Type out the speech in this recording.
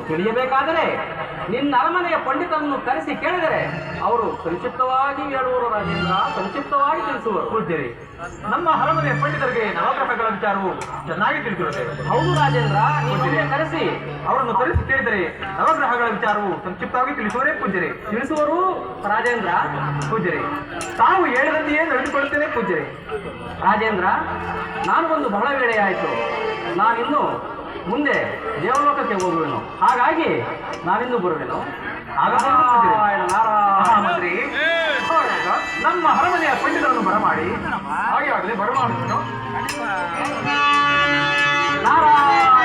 ತಿಳಿಯಬೇಕಾದರೆ ನಿನ್ನ ಅರಮನೆಯ ಪಂಡಿತರನ್ನು ಕರೆಸಿ ಕೇಳಿದರೆ ಅವರು ಸಂಕ್ಷಿಪ್ತವಾಗಿ ಹೇಳುವರು ರಾಜೇಂದ್ರ, ಸಂಕ್ಷಿಪ್ತವಾಗಿ ತಿಳಿಸುವರು. ಪೂಜ್ಯರೇ, ನಮ್ಮ ಅರಮನೆಯ ಪಂಡಿತರಿಗೆ ನವಗ್ರಹಗಳ ವಿಚಾರವು ಚೆನ್ನಾಗಿ ತಿಳಿದಿರುತ್ತೆ. ಹೌದು ರಾಜೇಂದ್ರ, ನೀವು ಕರೆಸಿ ಅವರನ್ನು ಕರೆಸಿ ಕೇಳಿದರೆ ನವಗ್ರಹಗಳ ವಿಚಾರವು ಸಂಕ್ಷಿಪ್ತವಾಗಿ ತಿಳಿಸುವರೇ ಪೂಜ್ಯರೇ. ತಿಳಿಸುವರು ರಾಜೇಂದ್ರ. ಪೂಜ್ಯರೇ, ತಾವು ಹೇಳಿದಂತೆಯೇ ನಡೆದುಕೊಳ್ಳುತ್ತೇನೆ ಪೂಜ್ಯರೇ. ರಾಜೇಂದ್ರ, ನಾನು ಬಂದು ಬಹಳ ವೇಳೆ ಆಯಿತು. ನಾನಿನ್ನು ಮುಂದೆ ದೇವಲೋಕಕ್ಕೆ ಹೋಗುವೆನು, ಹಾಗಾಗಿ ನಾನಿಂದು ಬರುವೆನು. ಮಂತ್ರಿ, ನಮ್ಮ ಅರಮನೆಯ ಪಂಡಿತರನ್ನು ಬರಮಾಡಿ. ಹಾಗೆ ಆಗಲಿ, ಬರಮಾಡುತ್ತೇನು. ನಾರಾಯಣ